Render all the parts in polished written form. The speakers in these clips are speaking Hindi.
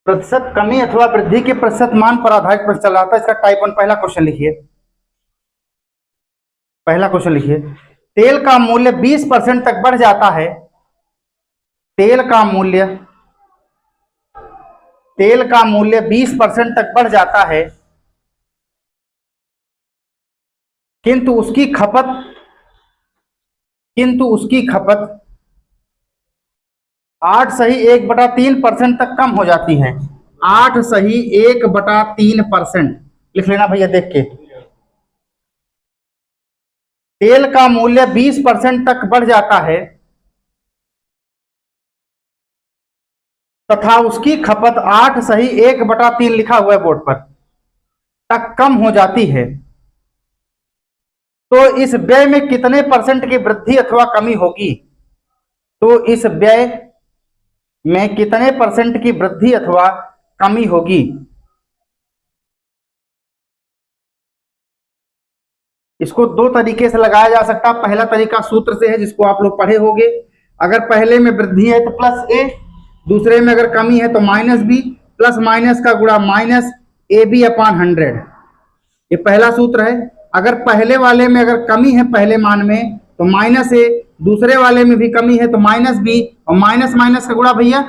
प्रतिशत कमी अथवा वृद्धि के प्रतिशत मान पर आधारित प्रश्न चल रहा था। इसका टाइप 1 पहला क्वेश्चन लिखिए। पहला क्वेश्चन लिखिए, तेल का मूल्य 20% तक बढ़ जाता है। तेल का मूल्य 20% तक बढ़ जाता है, किंतु उसकी खपत 8.1/3% तक कम हो जाती है। 8.1/3% लिख लेना भैया देख के। तेल का मूल्य 20% तक बढ़ जाता है तथा उसकी खपत 8.1/3 लिखा हुआ है बोर्ड पर तक कम हो जाती है, तो इस व्यय में कितने परसेंट की वृद्धि अथवा कमी होगी? तो इस व्यय में कितने परसेंट की वृद्धि अथवा कमी होगी? इसको दो तरीके से लगाया जा सकता है। पहला तरीका सूत्र से है, जिसको आप लोग पढ़े होंगे। अगर पहले में वृद्धि है तो प्लस ए, दूसरे में अगर कमी है तो माइनस बी, प्लस माइनस का गुणा माइनस ए बी अपॉन 100। ये पहला सूत्र है। अगर पहले वाले में अगर कमी है पहले मान में तो माइनस ए, दूसरे वाले में भी कमी है तो माइनस बी, और माइनस माइनस का गुणा भैया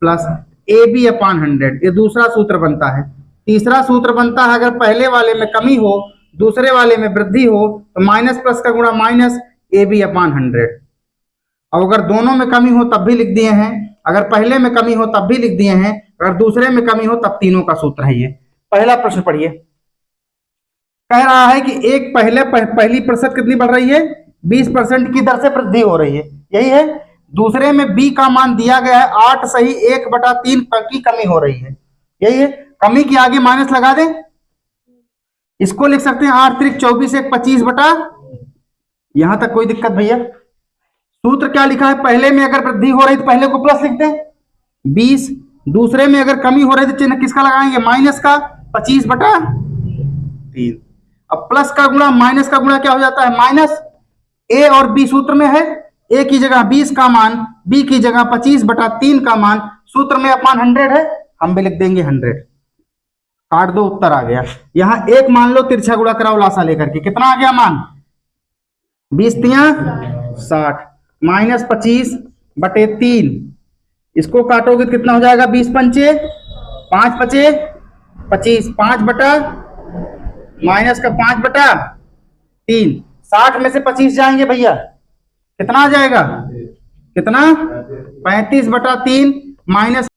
प्लस ए बी अपॉन 100। ये दूसरा सूत्र बनता है। तीसरा सूत्र बनता है, अगर पहले वाले में कमी हो दूसरे वाले में वृद्धि हो तो माइनस प्लस का गुणा माइनस ए बी अपॉन 100। और अगर दोनों में कमी हो तब भी लिख दिए हैं, अगर पहले में कमी हो तब भी लिख दिए हैं, अगर दूसरे में कमी हो तब तीनों का सूत्र है ये। पहला प्रश्न पढ़िए। कह रहा है कि एक पहली प्रतिशत कितनी बढ़ रही है? 20% की दर से वृद्धि हो रही है, यही है। दूसरे में बी का मान दिया गया है 8.1/3 की कमी हो रही है, यही है। कमी के आगे माइनस लगा दें, इसको लिख सकते हैं 8 त्रिक 24 1 25 यहां तक कोई दिक्कत भैया? सूत्र क्या लिखा है? पहले में अगर वृद्धि हो रही तो पहले को प्लस लिख दें 20, दूसरे में अगर कमी हो रही तो चिन्ह किसका लगाएंगे? माइनस का 25/3। अब प्लस का गुणा माइनस का गुणा क्या हो जाता है? माइनस। ए और बी सूत्र में है, ए की जगह 20 का मान, बी की जगह 25/3 का मान, सूत्र में अपॉन 100 है, हम भी लिख देंगे 100। काट दो, उत्तर आ गया। यहां एक मान लो तिरछा गुणा कराओ लासा लेकर के, कितना आ गया मान? 20 तियां 60 माइनस 25/3। इसको काटोगे तो कितना हो जाएगा? 20 पंचे 5 पचे 25, 5 बटा माइनस का 5/3, 60 में से 25 जाएंगे भैया, कितना आ जाएगा? कितना? 35/3 माइनस